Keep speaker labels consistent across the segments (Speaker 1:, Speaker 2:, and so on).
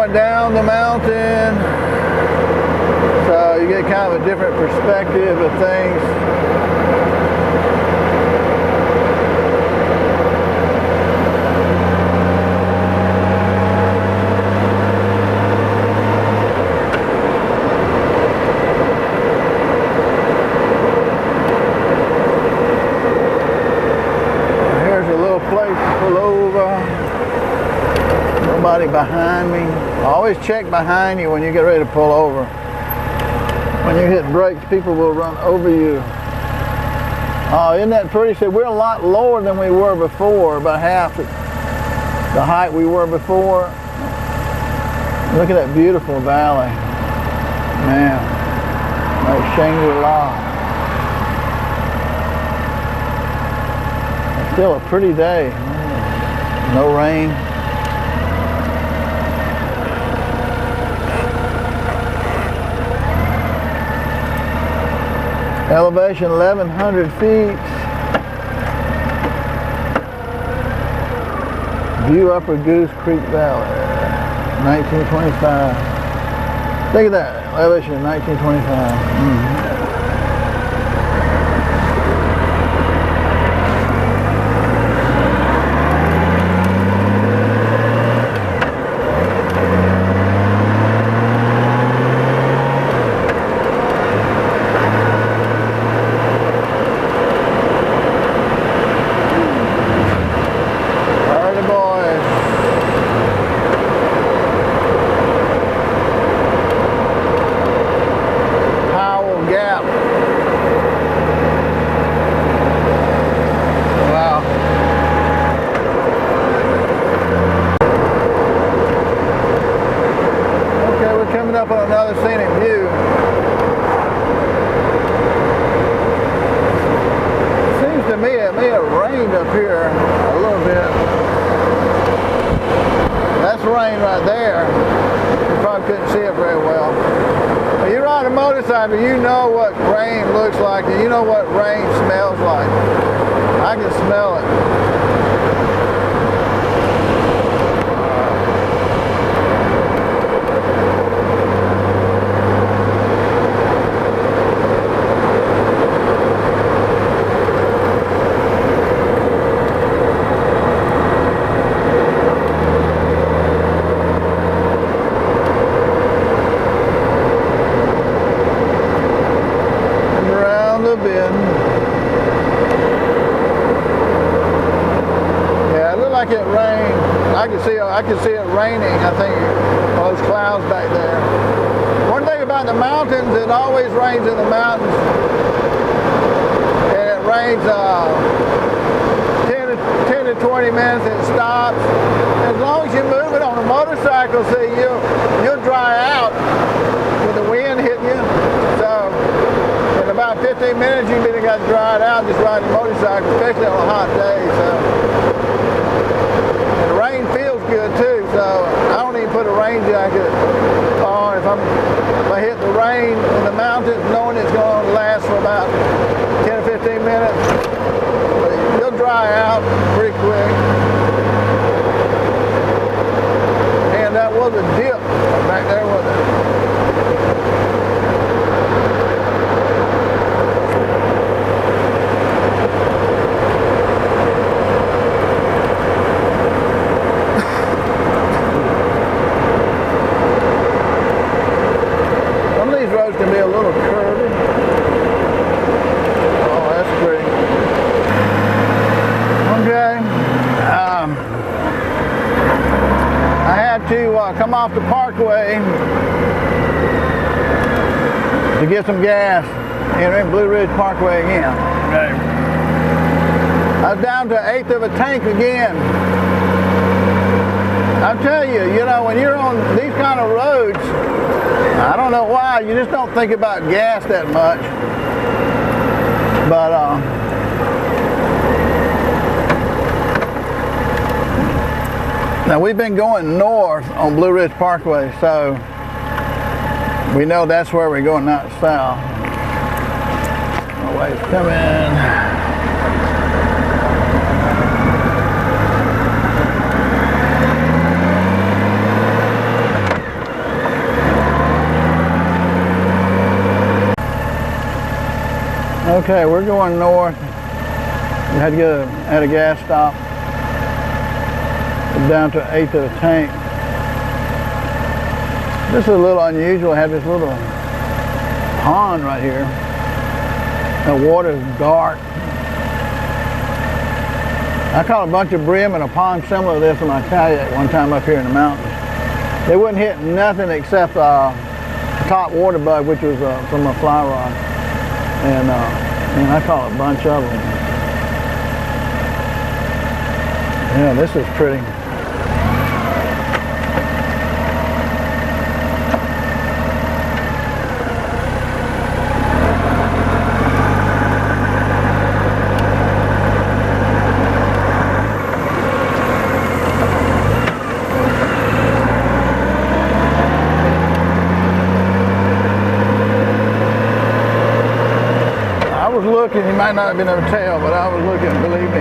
Speaker 1: going down the mountain, so you get kind of a different perspective of things. Nobody behind me. Always check behind you when you get ready to pull over. When you hit brakes, people will run over you. Oh, isn't that pretty? See, we're a lot lower than we were before, about half the height we were before. Look at that beautiful valley. Man, like Shangri-La. It's still a pretty day. No rain. Elevation 1,100 feet. View Upper Goose Creek Valley, 1925. Look at that, elevation 1925. Up on another scenic view. Seems to me it may have rained up here a little bit. That's rain right there. You probably couldn't see it very well. When you ride a motorcycle, you know what rain looks like, and you know what rain smells like. I can smell it. It rained. I can see it raining. I think all those clouds back there. One thing about the mountains, it always rains in the mountains, and it rains 10 to 20 minutes and it stops. As long as you move it on a motorcycle, see, you'll dry out with the wind hitting you. So in about 15 minutes, you've been got dried out just riding a motorcycle, especially on a hot day. So. Rain feels good too, so I don't even put a rain jacket on. If I hit the rain in the mountains, knowing it's going to last for about 10 or 15 minutes, you'll dry out pretty quick. And that was a dip back there, wasn't it? Can be a little curvy. Oh, that's pretty. Okay. I had to come off the parkway to get some gas in Blue Ridge Parkway again. Okay. I was down to 1/8 of a tank again. I'll tell you, when you're on these kind of roads, I don't know why, you just don't think about gas that much. But now we've been going north on Blue Ridge Parkway, so we know that's where we're going, not south. My wife's coming. Okay, we're going north. We had to get at a gas stop. Down to 1/8 of the tank. This is a little unusual. I have this little pond right here. The water is dark. I caught a bunch of brim in a pond similar to this in my kayak one time up here in the mountains. They wouldn't hit nothing except the top water bug, which was from a fly rod. And I caught a bunch of them. Yeah, this is pretty. Looking, you might not have been able to tell, but I was looking, believe me.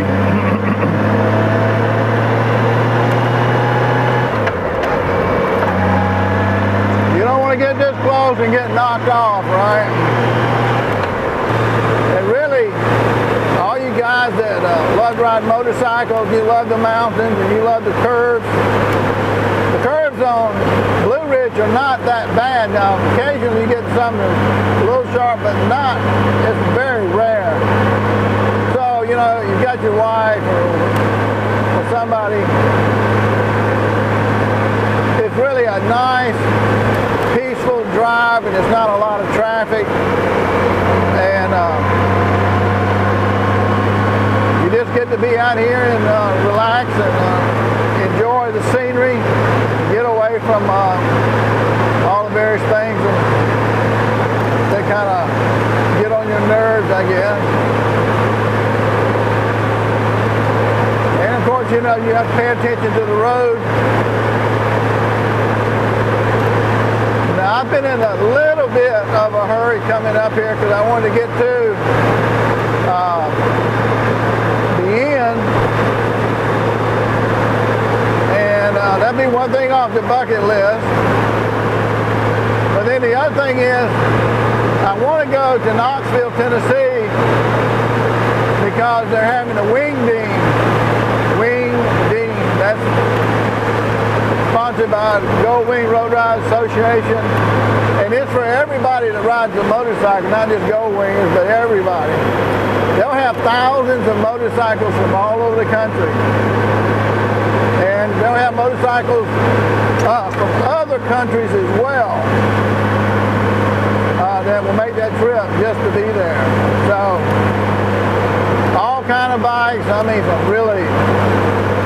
Speaker 1: You don't want to get this close and get knocked off, right? And really, all you guys that love riding motorcycles, you love the mountains and you love the curves on Blue Ridge are not that bad. Now, occasionally you get something a little sharp, but not, it's very rare. So, you know, you've got your wife or somebody. It's really a nice, peaceful drive, and it's not a lot of traffic. And you just get to be out here and relax and enjoy the scenery. Get away from all the various things that kind of get on your nerves, I guess. And of course, you know, you have to pay attention to the road. Now, I've been in a little bit of a hurry coming up here because I wanted to get to the end. That'd be one thing off the bucket list. But then the other thing is, I want to go to Knoxville, Tennessee, because they're having a wing ding. Wing ding. That's sponsored by the Goldwing Road Ride Association. And it's for everybody that rides a motorcycle, not just Goldwingers, but everybody. They'll have thousands of motorcycles from all over the country. And they'll have motorcycles from other countries as well that will make that trip just to be there. So, all kind of bikes, I mean some really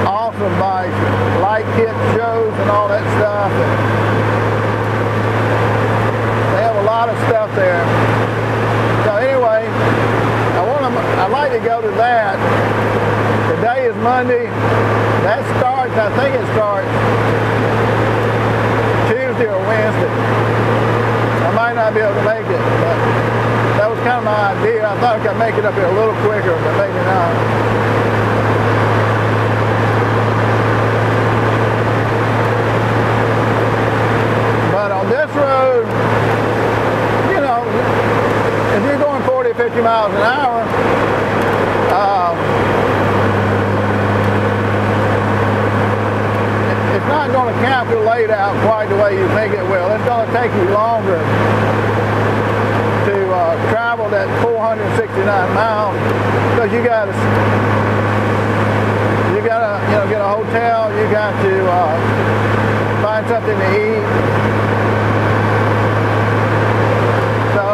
Speaker 1: awesome bikes, light kit shows and all that stuff. And they have a lot of stuff there. So anyway, I'd like to go to that. Today is Monday. That starts, I think it starts Tuesday or Wednesday. I might not be able to make it, but that was kind of my idea. I thought I could make it up here a little quicker, but maybe not. But on this road, you know, if you're going 40 or 50 miles an hour, it's not going to calculate out quite the way you think it will. It's going to take you longer to travel that 469 miles because you got to get a hotel. You got to find something to eat. So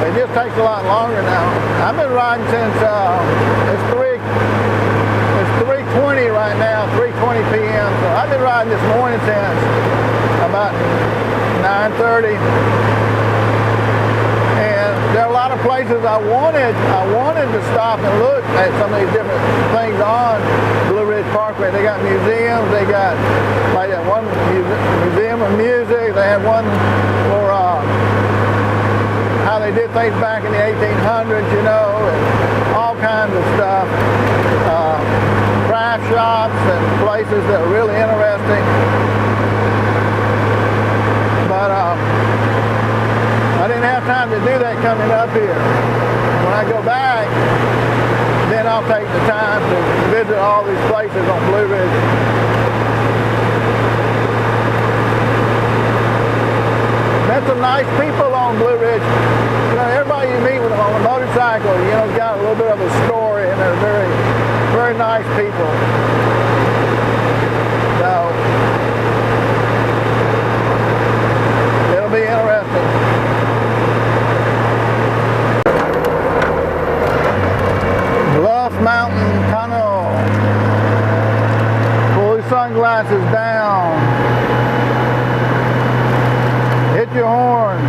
Speaker 1: it just takes a lot longer now. I've been riding since it's 3:20 right now, 3:20 p.m. So I've been riding this morning since about 9:30. And there are a lot of places I wanted to stop and look at some of these different things on Blue Ridge Parkway. They got museums, they got like that one museum of music, they have one for how they did things back in the 1800s, you know, and all kinds of stuff. Craft shops and places that are really interesting. But I didn't have time to do that coming up here. When I go back, then I'll take the time to visit all these places on Blue Ridge. Met some nice people on Blue Ridge. You know, everybody you meet with them on a motorcycle, you know, got a little bit of a story, and they're very, very nice people. So, it'll be interesting. Bluff Mountain Tunnel. Pull your sunglasses down. Hit your horn.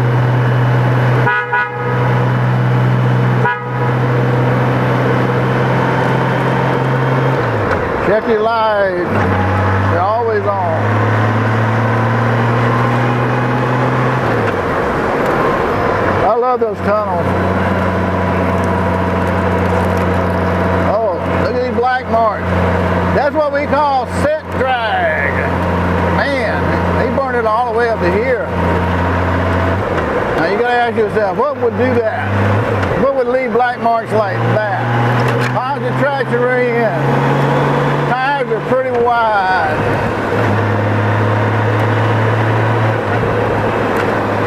Speaker 1: Check your lights. They're always on. I love those tunnels. Oh, look at these black marks. That's what we call scent drag. Man, they burned it all the way up to here. Now you gotta ask yourself, what would do that? What would leave black marks like that? How's the traction in? Tires are pretty wide.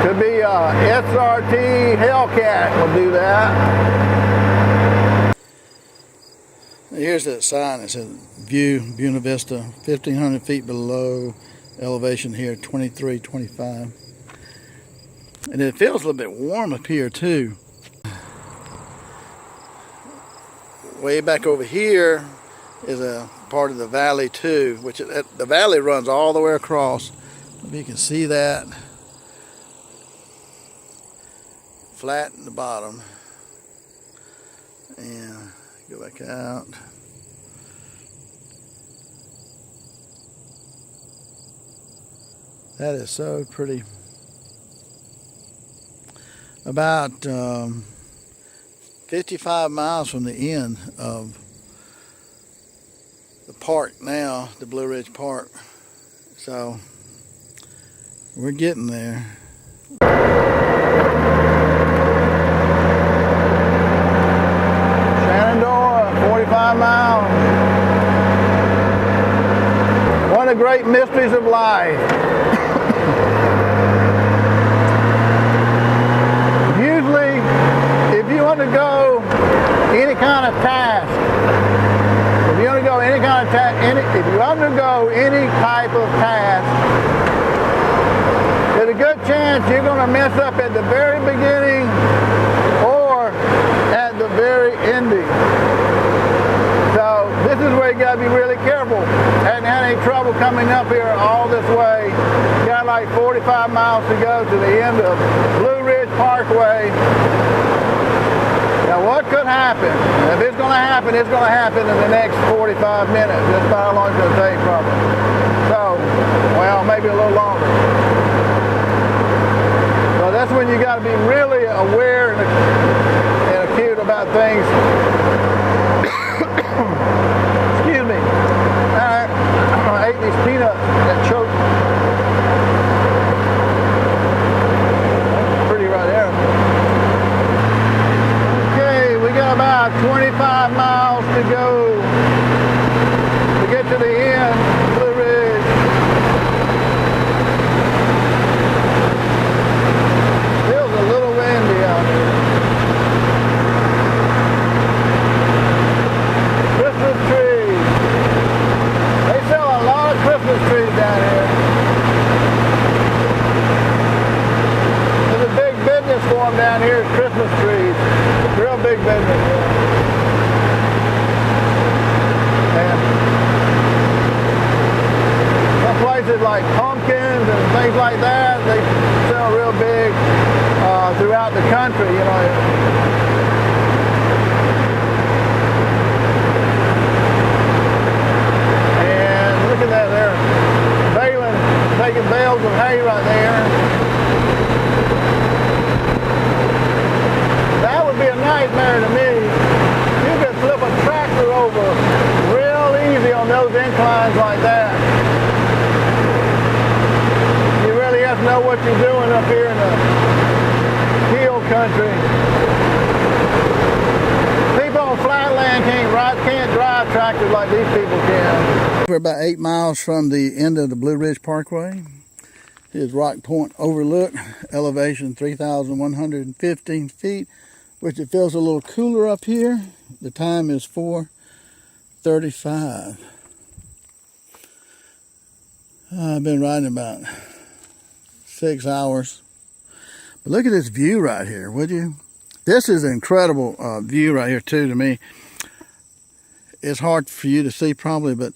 Speaker 1: Could be a SRT Hellcat would do that. Here's that sign that says View, Buena Vista, 1,500 feet below elevation here, 2325. And it feels a little bit warm up here too. Way back over here is a part of the valley too, which the valley runs all the way across. If you can see that. Flat in the bottom. And go back out. That is so pretty. About 55 miles from the end of the park now, the Blue Ridge Park. So we're getting there. Shenandoah, 45 miles. One of the great mysteries of life. Usually, if you undergo any kind of task, if you undergo any type of task, there's a good chance you're going to mess up at the very beginning or at the very ending. So this is where you got to be really careful. Hadn't had any trouble coming up here all this way. Got like 45 miles to go to the end of Blue Ridge Parkway. Now what could happen? If it's going to happen, it's going to happen in the next 45 minutes. That's about how long it's going to take probably. So, well, maybe a little longer. So that's when you got to be really aware and acute about things. Excuse me. I ate these peanuts that choked. Pretty right there. Okay, we got about 25 miles to go to get to the end, Blue Ridge. Feels a little windy out here. Christmas trees. They sell a lot of Christmas trees down here. There's a big business for them down here, Christmas trees. Real big business. And some places like pumpkins and things like that, they sell real big throughout the country, you know. Look at that there. Taking bales of hay right there. That would be a nightmare to me. You could flip a tractor over real easy on those inclines like that. You really have to know what you're doing up here in the country. People on flatland can't drive tractors like these people can. We're about 8 miles from the end of the Blue Ridge Parkway. Here's Rock Point Overlook, elevation 3,115 feet, which it feels a little cooler up here. The time is 4:35. I've been riding about 6 hours. But look at this view right here, would you? This is an incredible view right here too to me. It's hard for you to see probably, but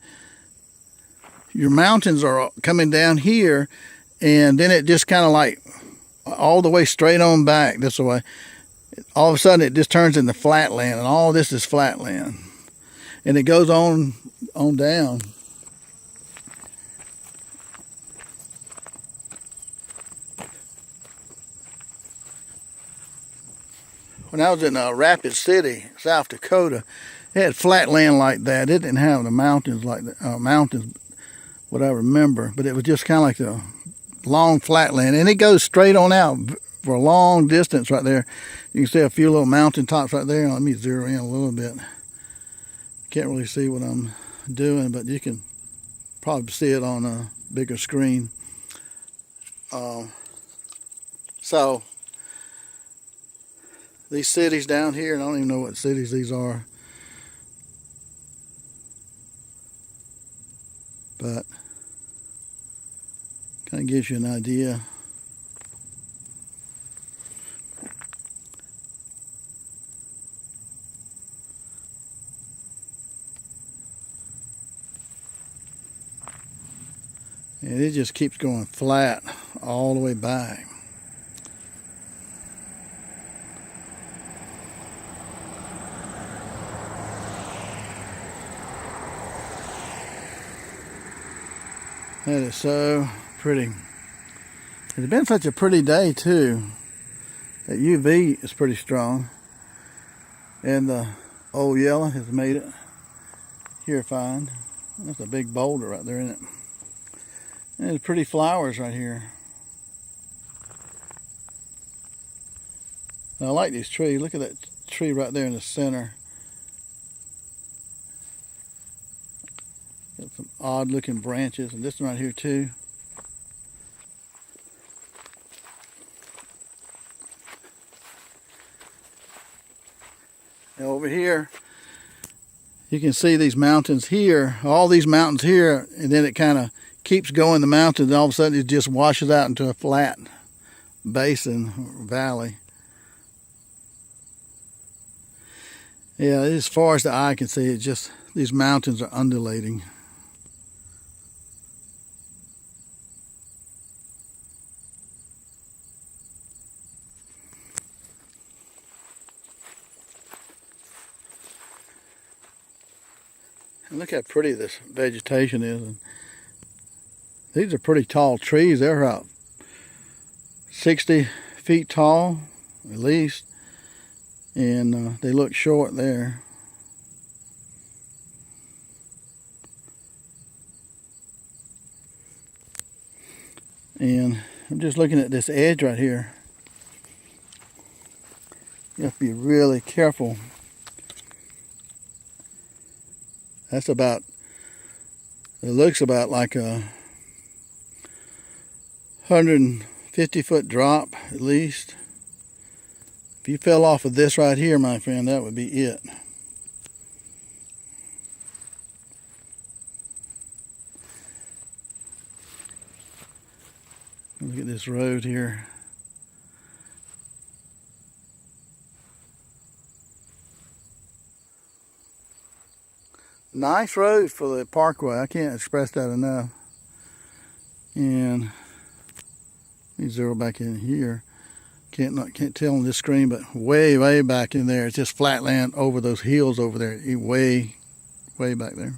Speaker 1: your mountains are coming down here, and then it just kind of like all the way straight on back this way. All of a sudden it just turns into flatland, and all this is flatland. And it goes on down. When I was in Rapid City, South Dakota, it had flat land like that. It didn't have the mountains like the mountains, what I remember, but it was just kind of like the long flat land, and it goes straight on out for a long distance right there. You can see a few little mountain tops right there. Let me zero in a little bit. Can't really see what I'm doing, but you can probably see it on a bigger screen. So these cities down here, and I don't even know what cities these are, but kind of gives you an idea. And it just keeps going flat all the way back. That is so pretty. It's been such a pretty day too. That UV is pretty strong. And the old yellow has made it here fine. That's a big boulder right there, isn't it? And there's pretty flowers right here. I like these trees. Look at that tree right there in the center. Got some odd looking branches, and this one right here too. Now over here, you can see these mountains here, all these mountains here, and then it kind of keeps going the mountains, and all of a sudden it just washes out into a flat basin or valley. Yeah, as far as the eye can see, it's just these mountains are undulating. And look how pretty this vegetation is. And these are pretty tall trees. They're about 60 feet tall, at least. And they look short there. And I'm just looking at this edge right here. You have to be really careful. That's about, it looks about like a 150-foot drop at least. If you fell off of this right here, my friend, that would be it. Look at this road here. Nice road for the parkway. I can't express that enough. And let me zero back in here. Can't tell on this screen, but way back in there, it's just flat land over those hills over there, way back there.